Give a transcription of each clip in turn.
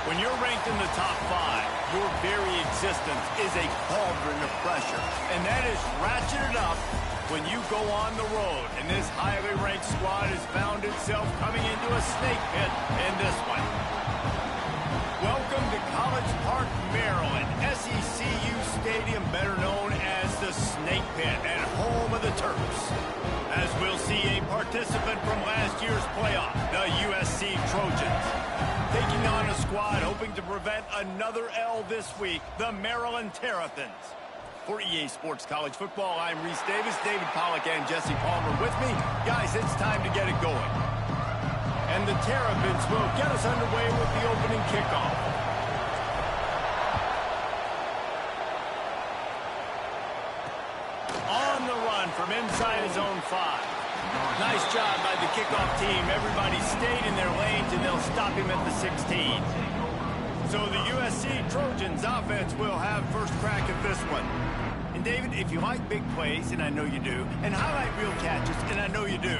When you're ranked in the top 5, your very existence is a cauldron of pressure. And that is ratcheted up when you go on the road. And this highly ranked squad has found itself coming into a snake pit in this one. Welcome to College Park, Maryland, SECU Stadium, better known as the Snake Pit and home of the Terps. As we'll see a participant from last year's playoff, the USC Trojans, taking on a squad hoping to prevent another L this week, the Maryland Terrapins. For EA Sports College Football, I'm Reese Davis, David Pollack, and Jesse Palmer with me. Guys, it's time to get it going. And the Terrapins will get us underway with the opening kickoff. On the run from inside his own 5. Nice job by the kickoff team. Everybody stayed in their lanes, and they'll stop him at the 16. So the USC Trojans offense will have first crack at this one. And David, if you like big plays, and I know you do, and highlight reel catches, and I know you do,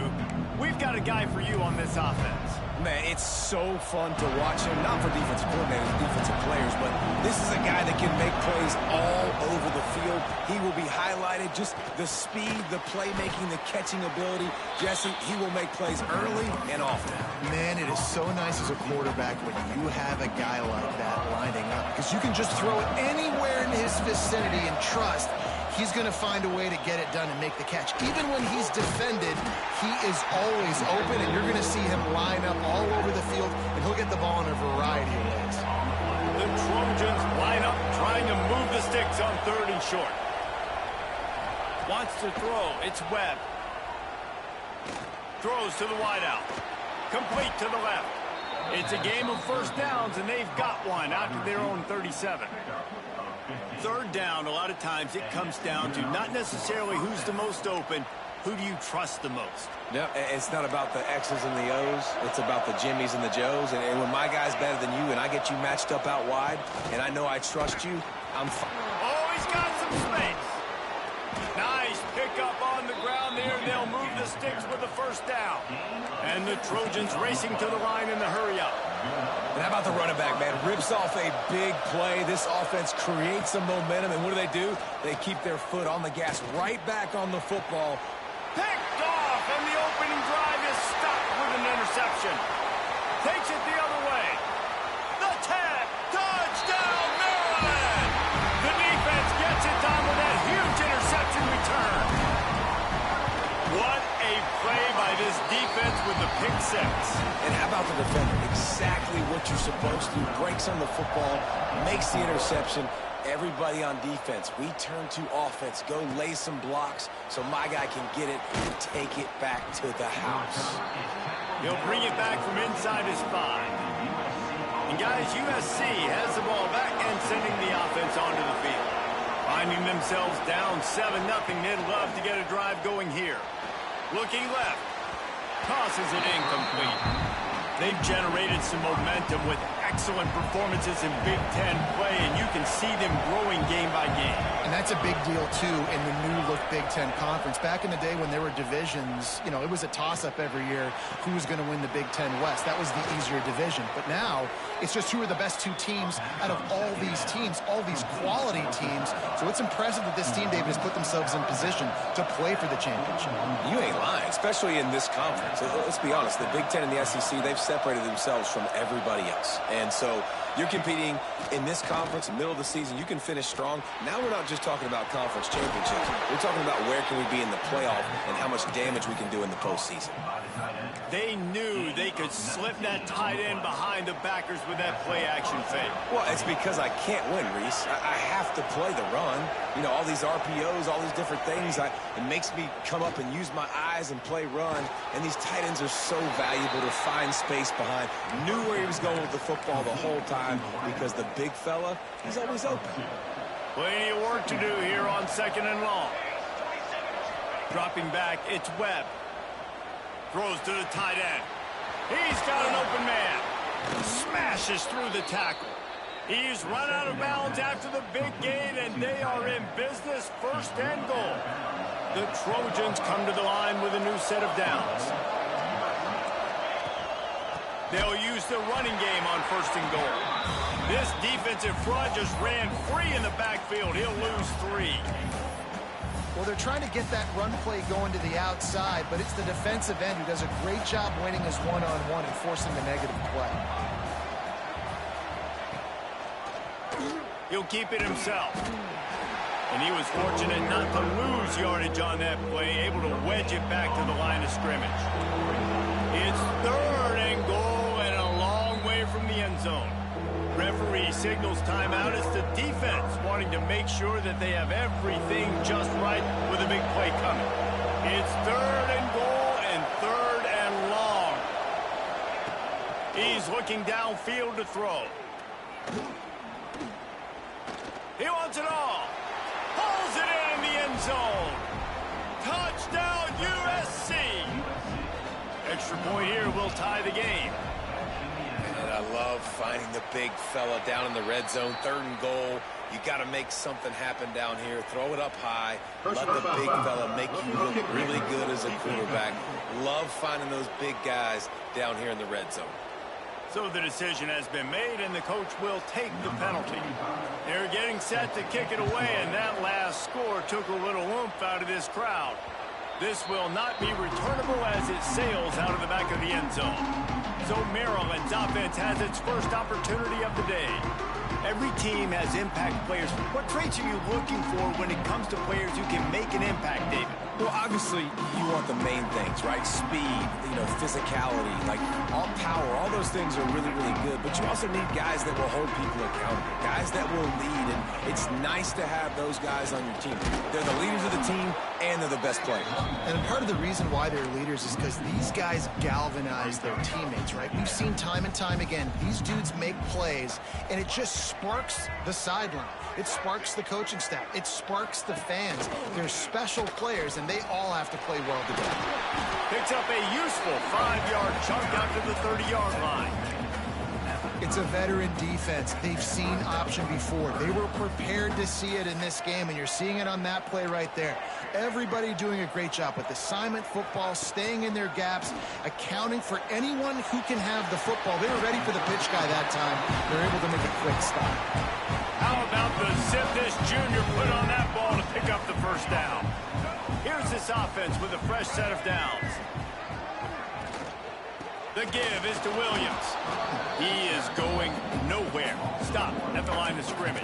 we've got a guy for you on this offense. Man, it's so fun to watch him, not for defensive coordinators, defensive players, but this is a guy that can make plays all over the field. He will be highlighted, just the speed, the playmaking, the catching ability. Jesse, he will make plays early and often. Man, it is so nice as a quarterback when you have a guy like that lining up, because you can just throw it anywhere in his vicinity and trust he's going to find a way to get it done and make the catch. Even when he's defended, he is always open, and you're going to see him line up all over the field, and he'll get the ball in a variety of ways. The Trojans line up, trying to move the sticks on 3rd and short. Wants to throw. It's Webb. Throws to the wideout. Complete to the left. It's a game of first downs, and they've got one out to their own 37. 3rd down, a lot of times it comes down to not necessarily who's the most open, who do you trust the most? No, it's not about the X's and the O's. It's about the Jimmies and the Joes. And when my guy's better than you and I get you matched up out wide, and I know I trust you, I'm fine. Oh, he's got some space. Nice pickup on the ground there. They'll move the sticks with the first down. And the Trojans racing to the line in the hurry-up. And how about the running back, man? Rips off a big play. This offense creates some momentum, and what do? They keep their foot on the gas, right back on the football. Picked off, and the opening drive is stopped with an interception. Takes it the other way. The 10, touchdown, Maryland! The defense gets it done with that huge interception return. What a play by this defense with the pick 6. And how about the defender? Exactly what you're supposed to do. Breaks on the football, makes the interception. Everybody on defense, we turn to offense. Go lay some blocks so my guy can get it and take it back to the house. He'll bring it back from inside his 5. And guys, USC has the ball back and sending the offense onto the field. Finding themselves down 7-0, they'd love to get a drive going here. Looking left. Tosses it incomplete. They've generated some momentum with excellent performances in Big Ten play, and you can see them growing game by game. And that's a big deal, too, in the new-look Big Ten Conference. Back in the day when there were divisions, you know, it was a toss-up every year who was going to win the Big Ten West. That was the easier division. But now, it's just who are the best 2 teams out of all these teams, all these quality teams. So it's impressive that this team, David, has put themselves in position to play for the championship. You ain't lying, especially in this conference. Let's be honest, the Big Ten and the SEC, they've separated themselves from everybody else. And so you're competing in this conference, middle of the season. You can finish strong. Now we're not just talking about conference championships. We're talking about where can we be in the playoff and how much damage we can do in the postseason. They knew they could slip that tight end behind the backers with that play-action fake. Well, it's because I can't win, Reese. I have to play the run. You know, all these RPOs, all these different things. It makes me come up and use my eyes and play run. And these tight ends are so valuable to find space behind. Knew where he was going with the football the whole time because the big fella, he's always open. Plenty of work to do here on 2nd and long. Dropping back, it's Webb. Throws to the tight end. He's got an open man. Smashes through the tackle. He's run out of bounds after the big gain, and they are in business, 1st and goal. The Trojans come to the line with a new set of downs. They'll use the running game on 1st and goal. This defensive front just ran free in the backfield. He'll lose 3. Well, they're trying to get that run play going to the outside, but it's the defensive end who does a great job winning his one-on-one and forcing the negative play. He'll keep it himself. And he was fortunate not to lose yardage on that play, able to wedge it back to the line of scrimmage. It's 3rd and goal and a long way from the end zone. Referee signals timeout. It's the defense wanting to make sure that they have everything just right with a big play coming. It's 3rd and goal and 3rd and long. He's looking downfield to throw. He wants it all. Pulls it in the end zone. Touchdown USC. Extra point here will tie the game. And I love finding the big fella down in the red zone. 3rd and goal. You got to make something happen down here. Throw it up high. Let the big fella make you look really good as a quarterback. Love finding those big guys down here in the red zone. So the decision has been made, and the coach will take the penalty. They're getting set to kick it away, and that last score took a little oomph out of this crowd. This will not be returnable as it sails out of the back of the end zone. So Maryland's offense has its first opportunity of the day. Every team has impact players. What traits are you looking for when it comes to players who can make an impact, David? Well, obviously, you want the main things, right? Speed, physicality, like all power, all those things are really, really good. But you also need guys that will hold people accountable, guys that will lead. And it's nice to have those guys on your team. They're the leaders of the team, and they're the best players. And part of the reason why they're leaders is because these guys galvanize their teammates, right? We've seen time and time again, these dudes make plays, and it just sparks the sideline. It sparks the coaching staff. It sparks the fans. They're special players, and they all have to play well together. Picks up a useful 5-yard chunk out to the 30-yard line. It's a veteran defense. They've seen option before. They were prepared to see it in this game, and you're seeing it on that play right there. Everybody doing a great job with assignment football, staying in their gaps, accounting for anyone who can have the football. They were ready for the pitch guy that time. They're able to make a quick stop. How about the zip this junior put on that ball to pick up the first down? Here's this offense with a fresh set of downs. The give is to Williams. He is going nowhere. Stop at the line of scrimmage.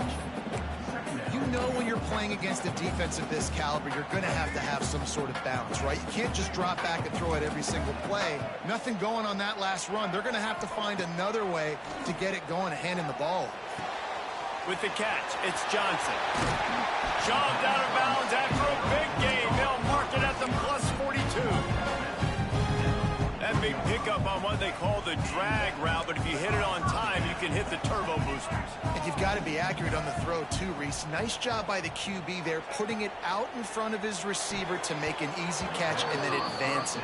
You know when you're playing against a defense of this caliber, you're going to have some sort of balance, right? You can't just drop back and throw it every single play. Nothing going on that last run. They're going to have to find another way to get it going and handing the ball. With the catch, it's Johnson. Shoved out of bounds after a big gain. They'll mark it at the plus 42. That big pickup on what they call the drag route, but if you hit it on time, you can hit the turbo boosters. And you've got to be accurate on the throw too, Reese. Nice job by the QB there, putting it out in front of his receiver to make an easy catch and then advance it.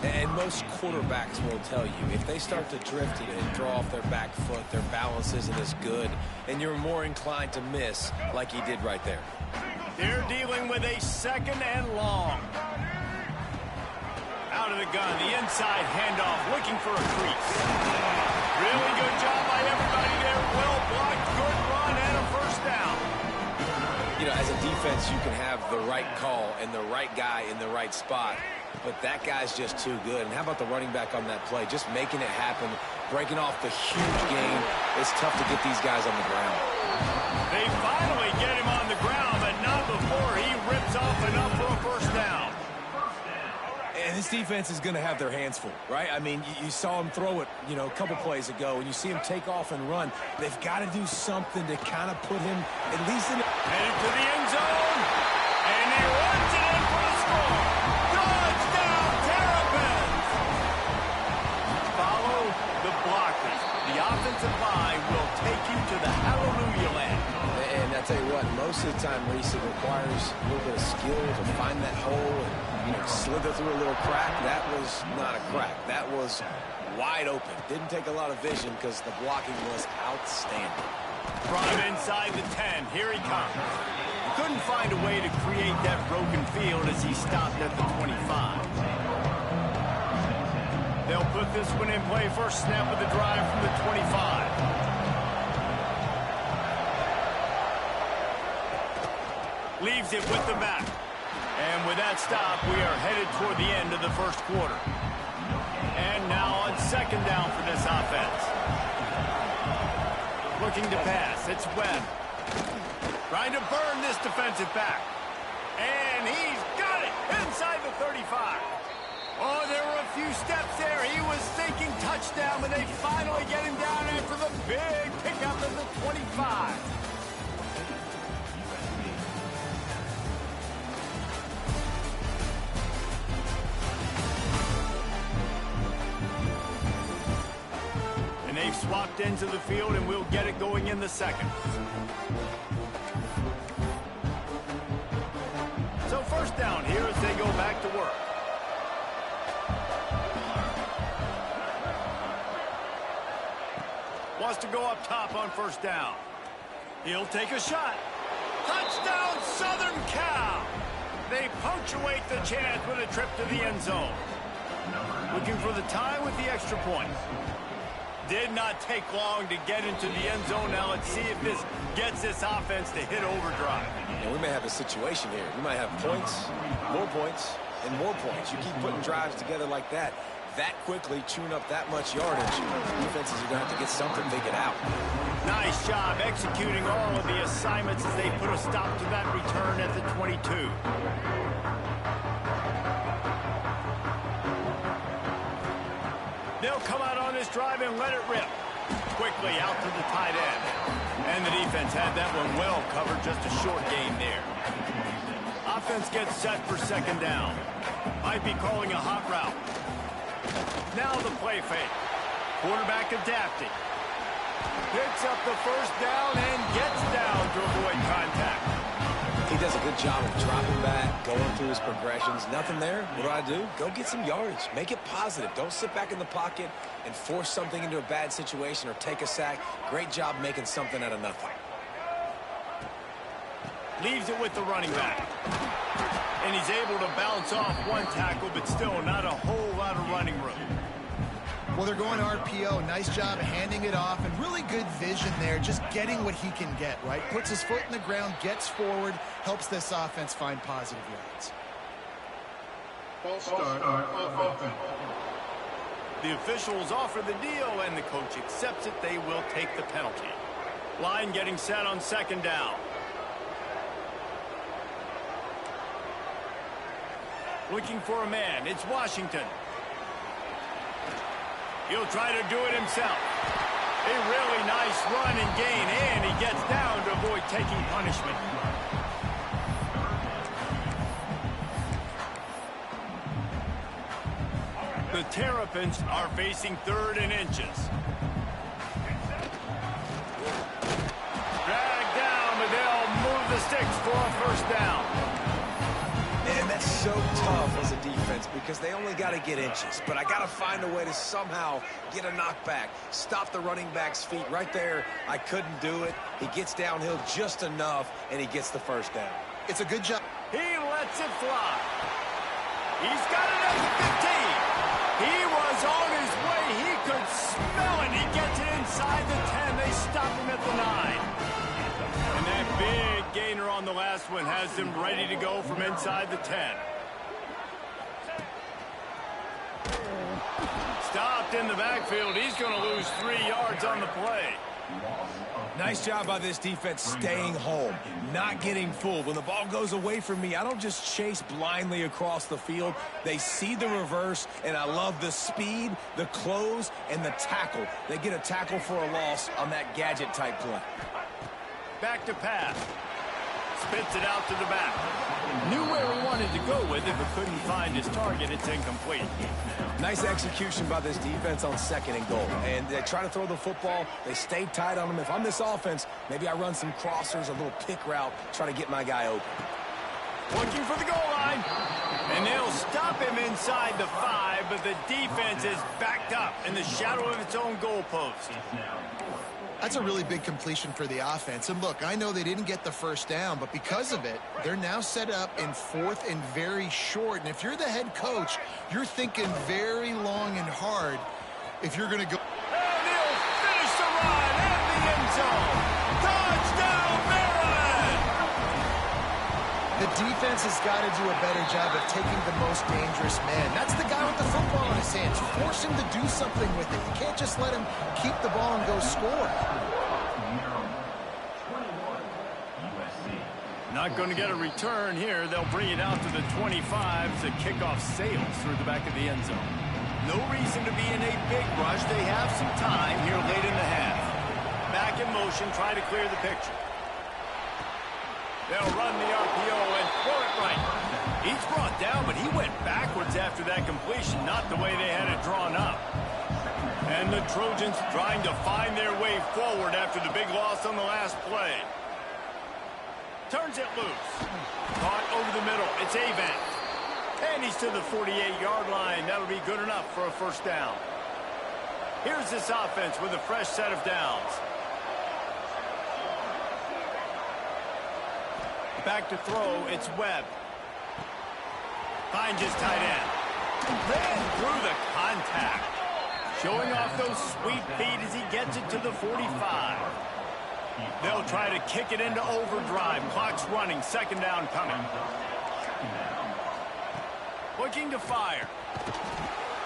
And most quarterbacks will tell you, if they start to drift it and throw off their back foot, their balance isn't as good, and you're more inclined to miss like he did right there. They're dealing with a 2nd and long. Out of the gun, the inside handoff, looking for a crease. Really good job by everybody there. Well blocked, good run, and a first down. You know, as a defense, you can have the right call and the right guy in the right spot, but that guy's just too good. And how about the running back on that play? Just making it happen, breaking off the huge gain. It's tough to get these guys on the ground. They finally get him on the ground, but not before he rips off enough for a first down. And this defense is going to have their hands full, right? I mean, you saw him throw it, you know, a couple plays ago, and you see him take off and run. They've got to do something to kind of put him at least in. Headed to the end zone, and he runs it in for the score. Touchdown, Terrapins! Follow the blockers. The offensive line will take you to the hallelujah land. And I tell you what, most of the time, Reese, it requires a little bit of skill to find that hole and, you know, slither through a little crack. That was not a crack. That was wide open. Didn't take a lot of vision because the blocking was outstanding. From inside the 10, here he comes. Couldn't find a way to create that broken field as he stopped at the 25. They'll put this one in play. First snap of the drive from the 25. Leaves it with the back. And with that stop, we are headed toward the end of the first quarter. And now on second down for this offense. Looking to pass. It's Webb. Trying to burn this defensive back. And he's got it inside the 35. Oh, there were a few steps there. He was thinking touchdown, but they finally get him down after the big pickup at the 25. And they've swapped into the field, and we'll get it going in the second. So first down here as they go back to work. Wants to go up top on first down. He'll take a shot. Touchdown, Southern Cal! They punctuate the chance with a trip to the end zone. Looking for the tie with the extra point. Did not take long to get into the end zone. Now let's see if this gets this offense to hit overdrive. And we may have a situation here. We might have points, and more points. You keep putting drives together like that quickly, chewing up that much yardage. Defenses are going to have to get something figured out. Nice job executing all of the assignments as they put a stop to that return at the 22. They'll come out on this drive and let it rip. Quickly out to the tight end. And the defense had that one well covered, just a short gain there. Offense gets set for second down. Might be calling a hot route. Now the play fake. Quarterback adapting. Picks up the first down and gets down to avoid contact. He does a good job of dropping back, going through his progressions. Nothing there. What do? Go get some yardage. Make it positive. Don't sit back in the pocket and force something into a bad situation or take a sack. Great job making something out of nothing. Leaves it with the running back. And he's able to bounce off one tackle, but still not a whole lot of running room. Well, they're going RPO. Nice job handing it off, and really good vision there, just getting what he can get, right? Puts his foot in the ground, gets forward, helps this offense find positive yards. False start on offense. The officials offer the deal, and the coach accepts it. They will take the penalty. Line getting set on second down. Looking for a man. It's Washington. He'll try to do it himself. A really nice run and gain, and he gets down to avoid taking punishment. The Terrapins are facing 3rd and inches. Dragged down, but they'll move the sticks for a first down. Man, that's so tough as a defense because they only got to get inches. But I got to find a way to somehow get a knockback, stop the running back's feet right there. I couldn't do it. He gets downhill just enough, and he gets the first down. It's a good job. He lets it fly. He's got it at the 15. He was on his way. He could smell it. He gets it inside the 10. They stop him at the 9. And that big gainer on the last one has them ready to go from inside the 10. Stopped in the backfield. He's going to lose 3 yards on the play. Nice job by this defense staying home, not getting fooled. When the ball goes away from me, I don't just chase blindly across the field. They see the reverse, and I love the speed, the close, and the tackle. They get a tackle for a loss on that gadget-type play. Back to pass. Spits it out to the back. Knew where he wanted to go with it, but couldn't find his target. It's incomplete. Nice execution by this defense on 2nd and goal. And they try to throw the football. They stay tight on him. If I'm this offense, maybe I run some crossers, a little pick route, try to get my guy open. Looking for the goal line. And they'll stop him inside the 5, but the defense is backed up in the shadow of its own goalpost. That's a really big completion for the offense. And look, I know they didn't get the first down, but because of it, they're now set up in 4th and very short. And if you're the head coach, you're thinking very long and hard if you're going to go. And he'll finish the run at the end zone. Touchdown, Maryland! The defense has got to do a better job of taking the most dangerous man. That's the guy with the football in his hands. Force him to do something with it. You can't just let him keep the ball and go score. Not going to get a return here. They'll bring it out to the 25 as the kickoff sails through the back of the end zone. No reason to be in a big rush. They have some time here late in the half. Back in motion, try to clear the picture. They'll run the RPO and throw it right. He's brought down, but he went backwards after that completion, not the way they had it drawn up. And the Trojans trying to find their way forward after the big loss on the last play. Turns it loose. Caught over the middle. It's Avant. And he's to the 48-yard line. That'll be good enough for a first down. Here's this offense with a fresh set of downs. Back to throw, it's Webb. Finds his tight end. Ran through the contact. Showing off those sweet feet as he gets it to the 45. They'll try to kick it into overdrive. Clock's running, 2nd down coming. Looking to fire.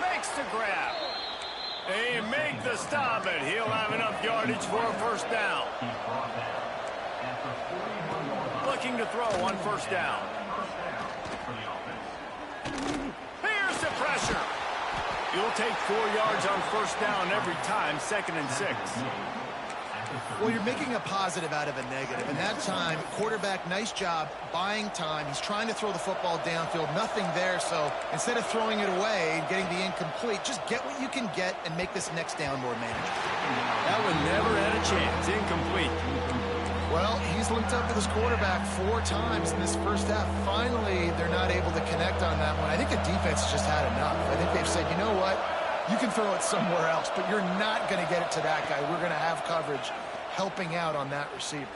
Makes the grab. They make the stop, but he'll have enough yardage for a first down. Looking to throw on first down. Here's the pressure. You'll take 4 yards on first down every time, 2nd and 6. Well, you're making a positive out of a negative. And that time, quarterback, nice job buying time. He's trying to throw the football downfield. Nothing there. So instead of throwing it away and getting the incomplete, just get what you can get and make this next down more manageable. That one never had a chance. Incomplete. Well, he's linked up with his quarterback 4 times in this first half. Finally, they're not able to connect on that one. I think the defense just had enough. I think they've said, you know what? You can throw it somewhere else, but you're not going to get it to that guy. We're going to have coverage helping out on that receiver.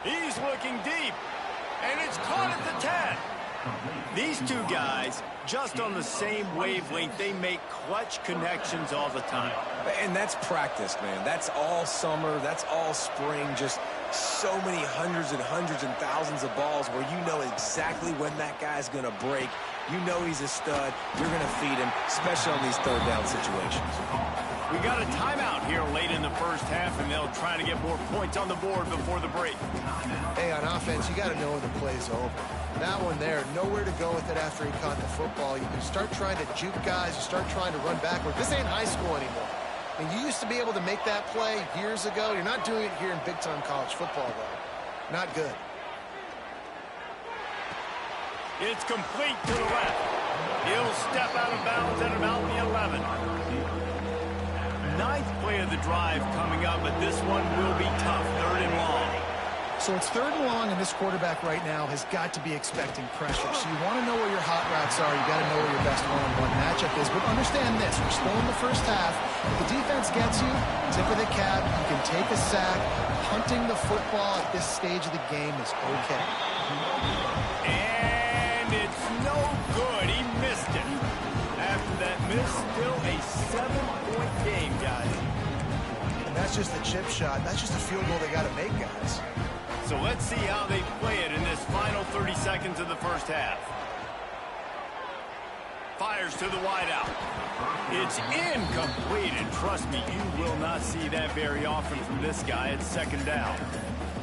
He's looking deep, and it's caught at the 10. These two guys, just on the same wavelength, they make clutch connections all the time. And that's practice, man. That's all summer. That's all spring. Just so many hundreds and thousands of balls where you know exactly when that guy's going to break. You know he's a stud. You're going to feed him, especially on these 3rd down situations. We got a timeout here late in the first half, and they'll try to get more points on the board before the break. Hey, on offense, you got to know when the play's over. That one there, nowhere to go with it after he caught the football. You can start trying to juke guys. You start trying to run backward. This ain't high school anymore. I mean, you used to be able to make that play years ago. You're not doing it here in big-time college football, though. Not good. It's complete to the left. He'll step out of bounds at about the 11. 9th play of the drive coming up, but this one will be tough. 3rd and long. So it's 3rd and long, and this quarterback right now has got to be expecting pressure. So you want to know where your hot routes are. You got to know where your best one-on-one matchup is. But understand this: we're still in the first half. If the defense gets you, tip of the cap, you can take a sack. Punting the football at this stage of the game is okay. And it's no good. He missed it. After that miss, still a 7-point game, guys. And that's just a chip shot. That's just a field goal they got to make, guys. So let's see how they play it in this final 30 seconds of the first half. Fires to the wideout. It's incomplete, and trust me, you will not see that very often from this guy. It's second down.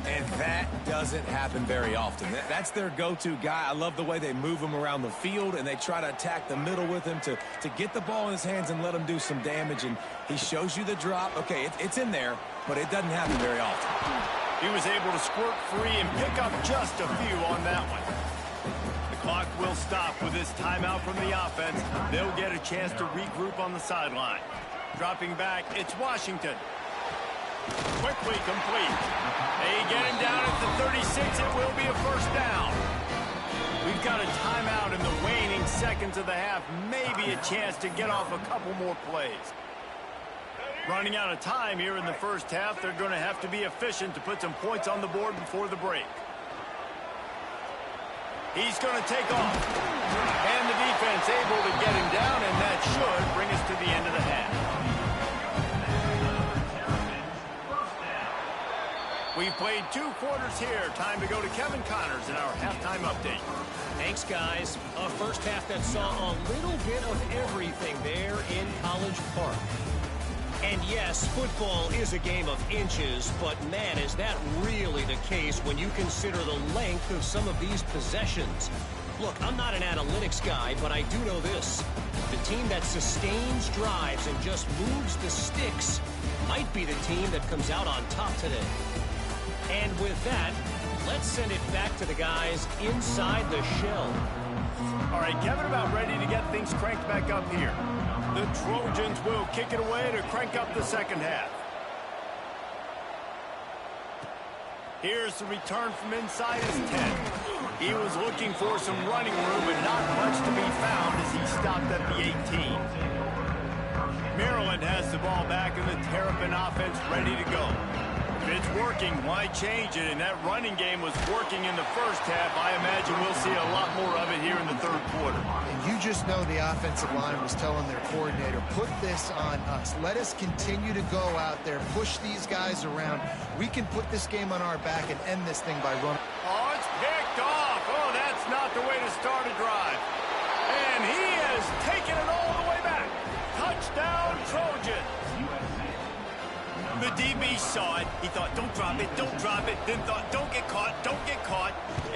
And that doesn't happen very often. That's their go-to guy. I love the way they move him around the field, and they try to attack the middle with him to get the ball in his hands and let him do some damage. And he shows you the drop. Okay, it's in there, but it doesn't happen very often. He was able to squirt free and pick up just a few on that one. The clock will stop with this timeout from the offense. They'll get a chance to regroup on the sideline. Dropping back, it's Washington. Quickly complete. They get him down at the 36. It will be a first down. We've got a timeout in the waning seconds of the half. Maybe a chance to get off a couple more plays. Running out of time here in the first half. They're going to have to be efficient to put some points on the board before the break. He's going to take off. And the defense able to get him down, and that should bring us to the end of the half. We've played 2 quarters here. Time to go to Kevin Connors in our halftime update. Thanks, guys. A first half that saw a little bit of everything there in College Park. And yes, football is a game of inches, but man, is that really the case when you consider the length of some of these possessions. Look, I'm not an analytics guy, but I do know this. The team that sustains drives and just moves the sticks might be the team that comes out on top today. And with that, let's send it back to the guys inside the shell. All right, Kevin, about ready to get things cranked back up here. The Trojans will kick it away to crank up the second half. Here's the return from inside his 10. He was looking for some running room, but not much to be found as he stopped at the 18. Maryland has the ball back, and the Terrapin offense ready to go. If it's working, why change it? And that running game was working in the first half. I imagine we'll see a lot more of it here in the third quarter. And you just know the offensive line was telling their coordinator, put this on us. Let us continue to go out there, push these guys around. We can put this game on our back and end this thing by running. Oh, it's picked off. Oh, that's not the way to start a drive. And he has taken it all the way back. Touchdown, Trojans. The DB saw it. He thought, don't drop it, don't drop it. Then thought, don't get caught.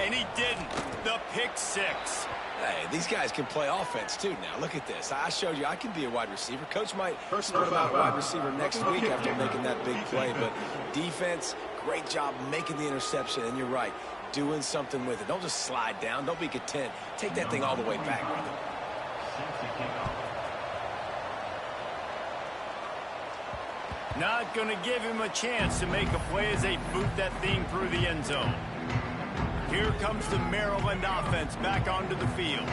And he didn't. The pick six. Hey, these guys can play offense, too, now. Look at this. I showed you I can be a wide receiver. Coach might start about a wide receiver next week after making that big play. But defense, great job making the interception. And you're right, doing something with it. Don't just slide down. Don't be content. Take that thing all the way back, brother. Not going to give him a chance to make a play as they boot that thing through the end zone. Here comes the Maryland offense back onto the field.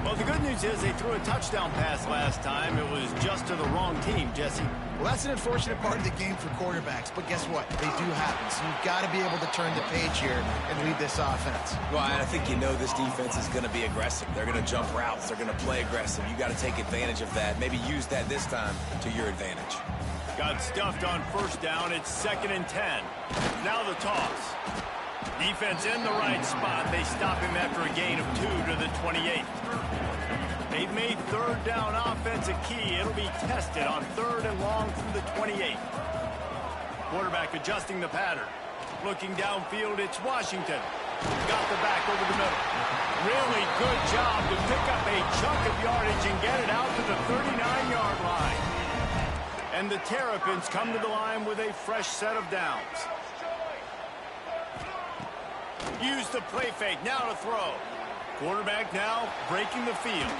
Well, the good news is they threw a touchdown pass last time. It was just to the wrong team, Jesse. Well, that's an unfortunate part of the game for quarterbacks, but guess what? They do happen, so you've got to be able to turn the page here and lead this offense. Well, I think you know this defense is going to be aggressive. They're going to jump routes. They're going to play aggressive. You got to take advantage of that. Maybe use that this time to your advantage. Got stuffed on first down. It's 2nd and 10. Now the toss. Defense in the right spot. They stop him after a gain of 2 to the 28. They've made third down offense a key. It'll be tested on 3rd and long from the 28. Quarterback adjusting the pattern. Looking downfield, it's Washington. Got the back over the middle. Really good job to pick up a chunk of yardage and get it out to the 39-yard line. And the Terrapins come to the line with a fresh set of downs. Use the play fake, now to throw. Quarterback now breaking the field.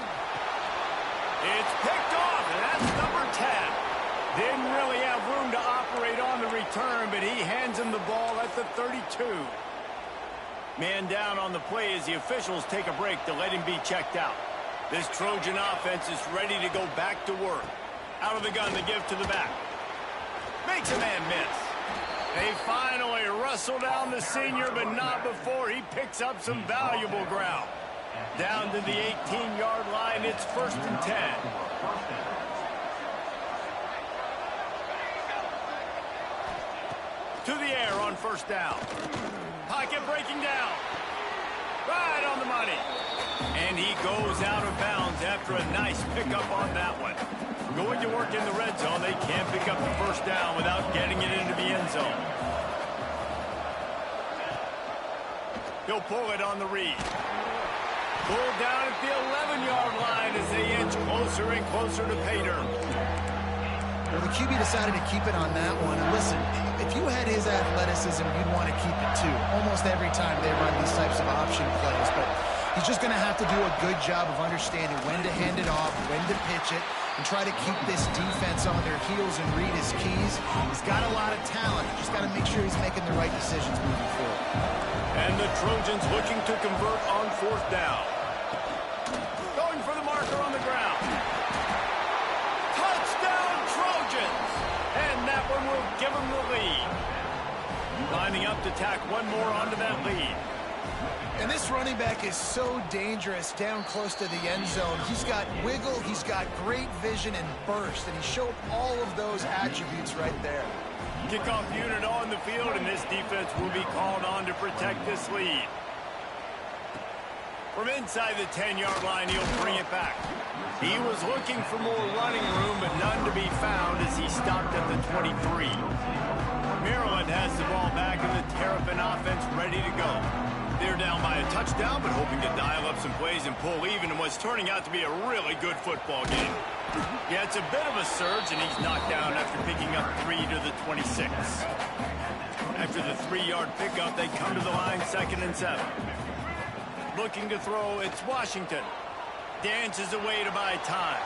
It's picked off, and that's number 10. Didn't really have room to operate on the return, but he hands him the ball at the 32. Man down on the play as the officials take a break to let him be checked out. This Trojan offense is ready to go back to work. Out of the gun to give to the back. Makes a man miss. They finally wrestle down the senior, but not before he picks up some valuable ground. Down to the 18-yard line, it's 1st and 10. To the air on first down. pocket breaking down. Right on the money. And he goes out of bounds after a nice pickup on that one. Going to work in the red zone, they can't pick up the first down without getting it into the end zone. He'll pull it on the read. Pulled down at the 11-yard line as they inch closer and closer to pay dirt. Well, the QB decided to keep it on that one. And listen, if you had his athleticism, you'd want to keep it too. Almost every time they run these types of option plays. But he's just going to have to do a good job of understanding when to hand it off, when to pitch it, and try to keep this defense on their heels and read his keys. He's got a lot of talent. You just got to make sure he's making the right decisions moving forward. And the Trojans looking to convert on fourth down. Going for the marker on the ground. Touchdown, Trojans! And that one will give them the lead. Lining up to tack one more onto that lead. And this running back is so dangerous down close to the end zone. He's got wiggle, he's got great vision and burst, and he showed all of those attributes right there. Kickoff unit on the field, and this defense will be called on to protect this lead. From inside the 10-yard line, he'll bring it back. He was looking for more running room, but none to be found as he stopped at the 23. Maryland has the ball back, and the Terrapin offense ready to go. They're down by a touchdown, but hoping to dial up some plays and pull even in what's turning out to be a really good football game. Yeah, it's a bit of a surge, and he's knocked down after picking up 3 to the 26. After the 3-yard pickup, they come to the line 2nd and 7. Looking to throw, it's Washington. Dances away to buy time.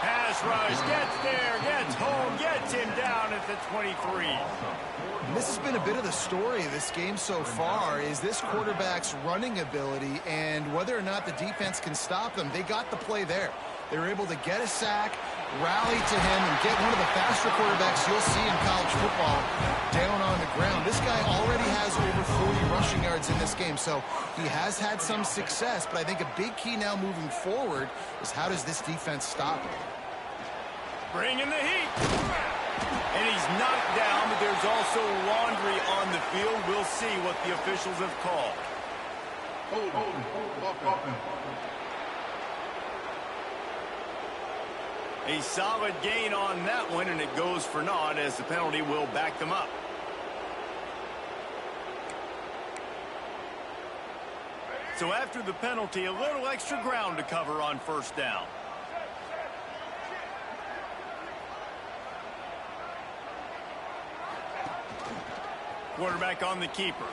Pass rush, gets there, gets home, gets him down at the 23. This has been a bit of the story of this game so far, is this quarterback's running ability and whether or not the defense can stop them. They got the play there. They were able to get a sack, rally to him, and get one of the faster quarterbacks you'll see in college football down on the ground. This guy already has over 40 rushing yards in this game, so he has had some success, but I think a big key now moving forward is how does this defense stop him? Bringing the heat. And he's knocked down, but there's also laundry on the field. We'll see what the officials have called. A solid gain on that one, and it goes for naught as the penalty will back them up. So after the penalty, a little extra ground to cover on first down. Quarterback on the keeper.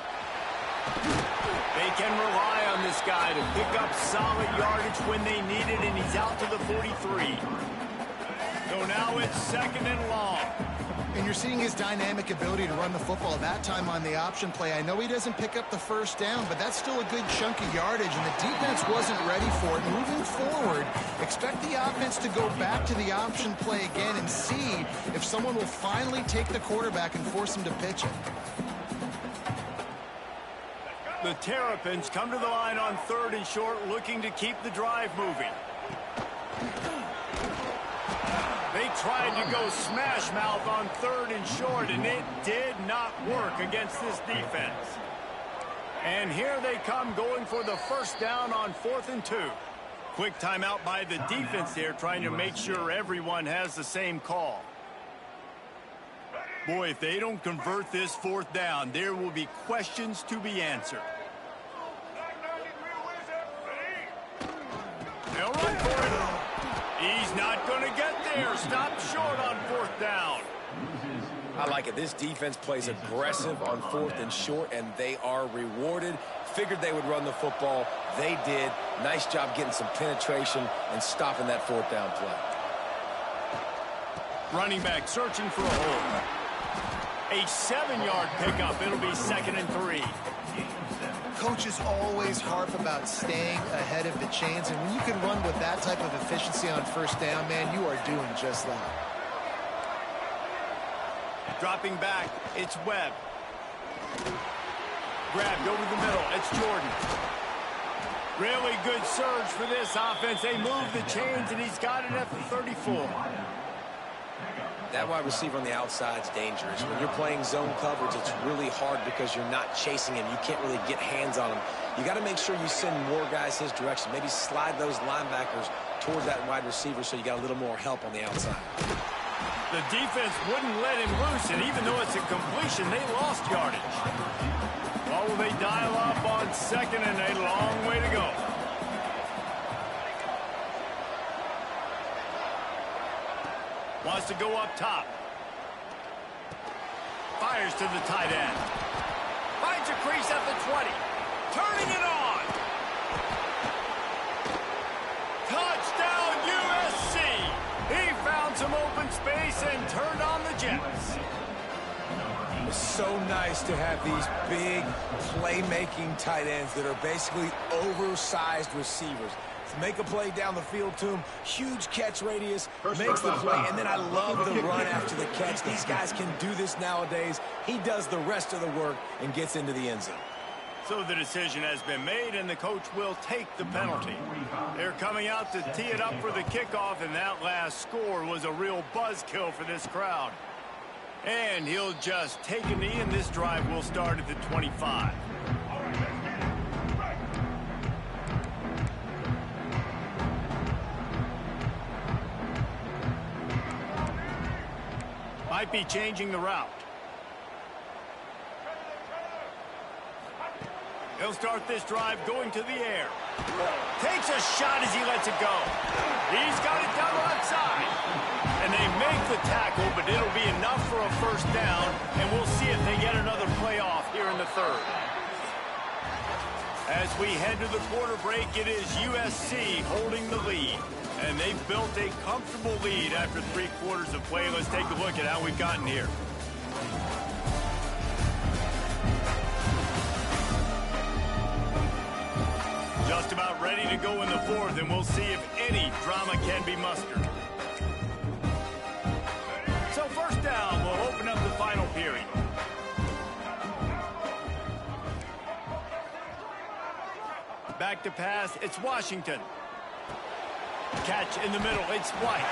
They can rely on this guy to pick up solid yardage when they need it, and he's out to the 43. So now it's 2nd and long. And you're seeing his dynamic ability to run the football, that time on the option play. I know he doesn't pick up the first down, but that's still a good chunk of yardage, and the defense wasn't ready for it. Moving forward, expect the offense to go back to the option play again and see if someone will finally take the quarterback and force him to pitch it. The Terrapins come to the line on 3rd and short, looking to keep the drive moving. They tried to go smash mouth on 3rd and short, and it did not work against this defense. And here they come going for the first down on 4th and 2. Quick timeout by the defense there, trying to make sure everyone has the same call. Boy, if they don't convert this 4th down, there will be questions to be answered. They'll run for it. He's not going to get there. Stopped short on 4th down. I like it. This defense plays aggressive on 4th and short, and they are rewarded. Figured they would run the football. They did. Nice job getting some penetration and stopping that 4th down play. Running back searching for a hole. A 7-yard pickup. It'll be 2nd and 3. Coaches always harp about staying ahead of the chains, and when you can run with that type of efficiency on first down, man, you are doing just that. Dropping back, it's Webb. Grabbed over the middle, it's Jordan. Really good surge for this offense. They move the chains, and he's got it at the 34. That wide receiver on the outside is dangerous. When you're playing zone coverage, it's really hard because you're not chasing him. You can't really get hands on him. You got to make sure you send more guys his direction. Maybe slide those linebackers towards that wide receiver so you got a little more help on the outside. The defense wouldn't let him loose, and even though it's a completion, they lost yardage. Well, will they dial up on second and a long way to go? Wants to go up top. Fires to the tight end. Finds a crease at the 20. Turning it on. Touchdown USC. He found some open space and turned on the Jets. It's so nice to have these big playmaking tight ends that are basically oversized receivers. Make a play down the field to him. Huge catch radius, makes the play, and then I love the run after the catch. These guys can do this nowadays. He does the rest of the work and gets into the end zone. So the decision has been made, and the coach will take the penalty. They're coming out to tee it up for the kickoff, and that last score was a real buzzkill for this crowd. And he'll just take a knee, and this drive will start at the 25. Might be changing the route. He'll start this drive going to the air. Takes a shot as he lets it go. He's got it down the left side. And they make the tackle, but it'll be enough for a first down, and we'll see if they get another playoff here in the third. As we head to the quarter break, it is USC holding the lead. And they've built a comfortable lead after 3 quarters of play. Let's take a look at how we've gotten here. Just about ready to go in the fourth, and we'll see if any drama can be mustered. So first down, we'll open up the final period. Back to pass, it's Washington. Catch in the middle, it's White.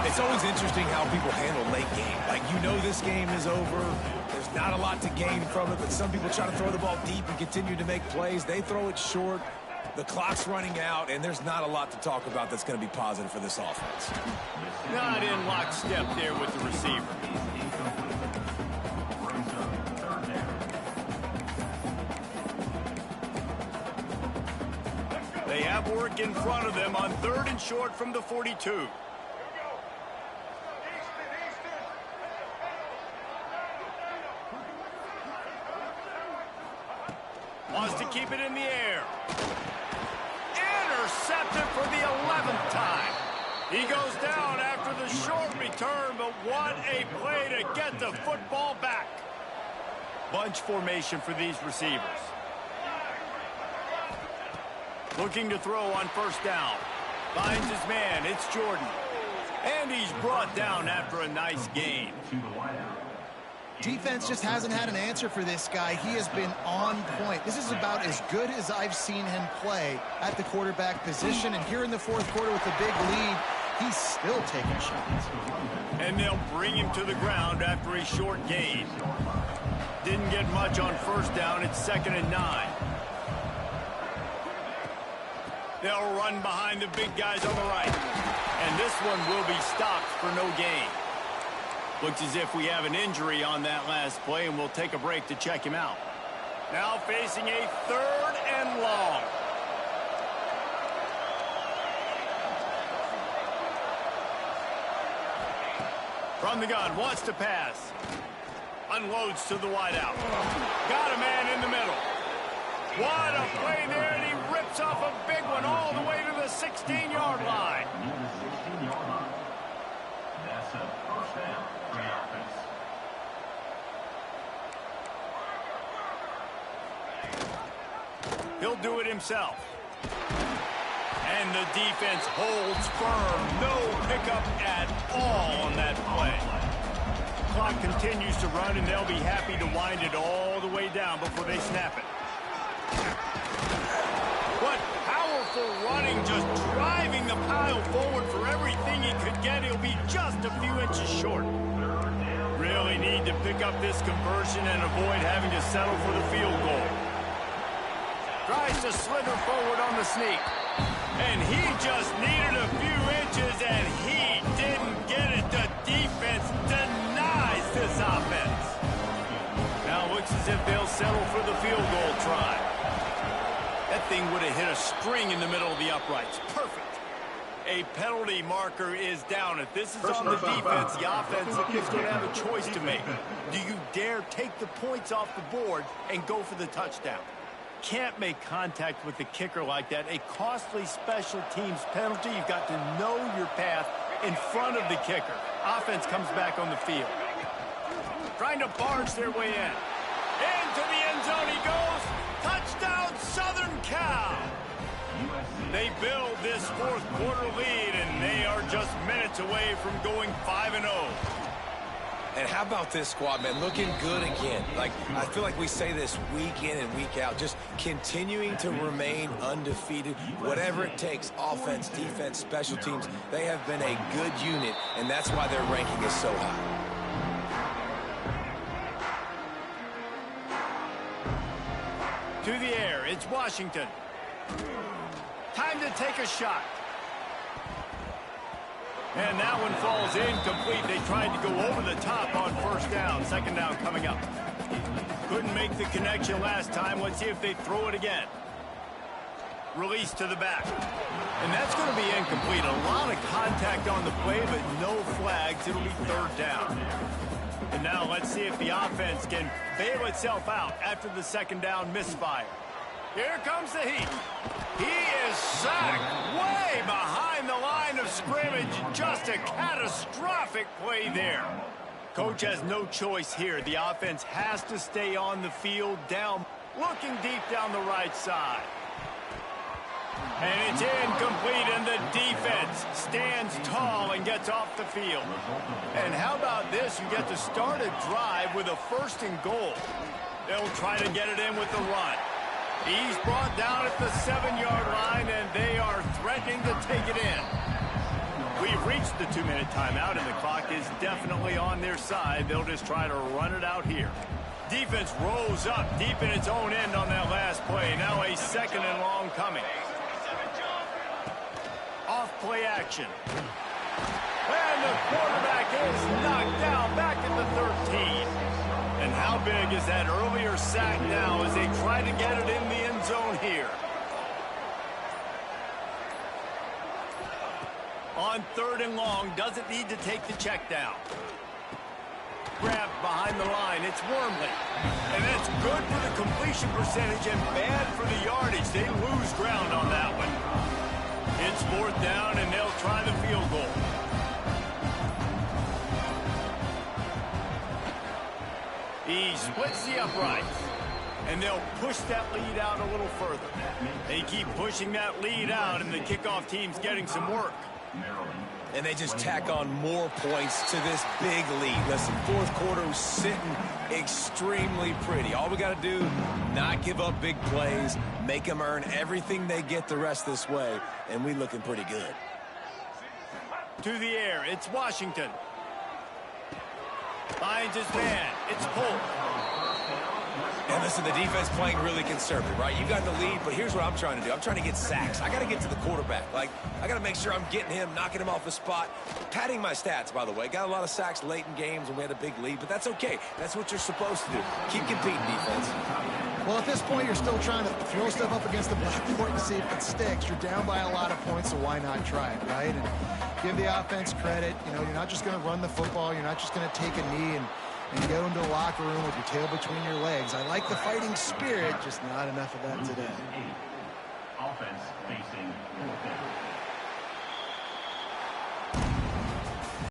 It's always interesting how people handle late game. Like, you know this game is over. There's not a lot to gain from it, but some people try to throw the ball deep and continue to make plays. They throw it short. The clock's running out, and there's not a lot to talk about that's going to be positive for this offense. Not in lockstep there with the receiver. They have work in front of them on 3rd and short from the 42. Wants to keep it in the air. Intercepted for the 11th time. He goes down after the short return, but what a play to get the football back. Bunch formation for these receivers. Looking to throw on first down. Finds his man. It's Jordan. And he's brought down after a nice gain. Defense just hasn't had an answer for this guy. He has been on point. This is about as good as I've seen him play at the quarterback position. And here in the fourth quarter with a big lead, he's still taking shots. And they'll bring him to the ground after a short gain. Didn't get much on first down. It's 2nd and 9. They'll run behind the big guys on the right. And this one will be stopped for no gain. Looks as if we have an injury on that last play, and we'll take a break to check him out. Now facing a 3rd and long. From the gun, wants to pass. Unloads to the wideout. Got a man in the middle. What a play there, and he rips off a big one all the way to the 16-yard line. That's a first down for the offense. He'll do it himself. And the defense holds firm. No pickup at all on that play. Clock continues to run, and they'll be happy to wind it all the way down before they snap it. What powerful running, just driving the Kyle forward for everything he could get. He'll be just a few inches short. Really need to pick up this conversion and avoid having to settle for the field goal. Tries to slither forward on the sneak. And he just needed a few inches, and he didn't get it. The defense denies this offense. Now it looks as if they'll settle for the field goal try. That thing would have hit a string in the middle of the uprights. Perfect. A penalty marker is down. If this is on the defense, the offense is going to have a choice to make. Do you dare take the points off the board and go for the touchdown? Can't make contact with the kicker like that. A costly special teams penalty. You've got to know your path in front of the kicker. Offense comes back on the field. Trying to barge their way in. Into the end zone he goes. Touchdown, Southern Cal. They build this fourth quarter lead, and they are just minutes away from going 5-0. And how about this squad, man? Looking good again. Like, I feel like we say this week in and week out, just continuing to remain undefeated. Whatever it takes, offense, defense, special teams, they have been a good unit, and that's why their ranking is so high. To the air, it's Washington. Time to take a shot. And that one falls incomplete. They tried to go over the top on first down. Second down coming up. Couldn't make the connection last time. Let's see if they throw it again. Release to the back. And that's going to be incomplete. A lot of contact on the play, but no flags. It'll be third down. And now let's see if the offense can bail itself out after the second down misfire. Here comes the heat. He is sacked way behind the line of scrimmage. Just a catastrophic play there. Coach has no choice here. The offense has to stay on the field down, looking deep down the right side. And it's incomplete, and the defense stands tall and gets off the field. And how about this? You get to start a drive with a first and goal. They'll try to get it in with the run. He's brought down at the 7-yard line, and they are threatening to take it in. We've reached the 2-minute timeout, and the clock is definitely on their side. They'll just try to run it out here. Defense rose up deep in its own end on that last play. Now a second and long coming. Off play action. And the quarterback is knocked down back at the 13. And how big is that earlier sack now as they try to get it in the end zone here? On third and long, doesn't need to take the check down. Grabbed behind the line, it's Wormley. And that's good for the completion percentage and bad for the yardage. They lose ground on that one. It's fourth down, and they'll try the field goal. He splits the uprights, and they'll push that lead out a little further. They keep pushing that lead out, and the kickoff team's getting some work. And they just tack on more points to this big lead. Listen, fourth quarter was sitting extremely pretty. All we got to do, not give up big plays, make them earn everything they get the rest this way, and we looking pretty good. To the air, it's Washington. Finds his man. It's Polk. And listen, the defense playing really conservative, right? You got the lead, but here's what I'm trying to do. I'm trying to get sacks. I got to get to the quarterback. Like, I got to make sure I'm getting him, knocking him off the spot. Padding my stats, by the way. Got a lot of sacks late in games when we had a big lead, but that's okay. That's what you're supposed to do. Keep competing, defense. Well, at this point, you're still trying to throw stuff up against the blackboard to see if it sticks. You're down by a lot of points, so why not try it, right? And give the offense credit. You know, you're not just going to run the football. You're not just going to take a knee and go into the locker room with your tail between your legs. I like the fighting spirit, just not enough of that today. Offense facing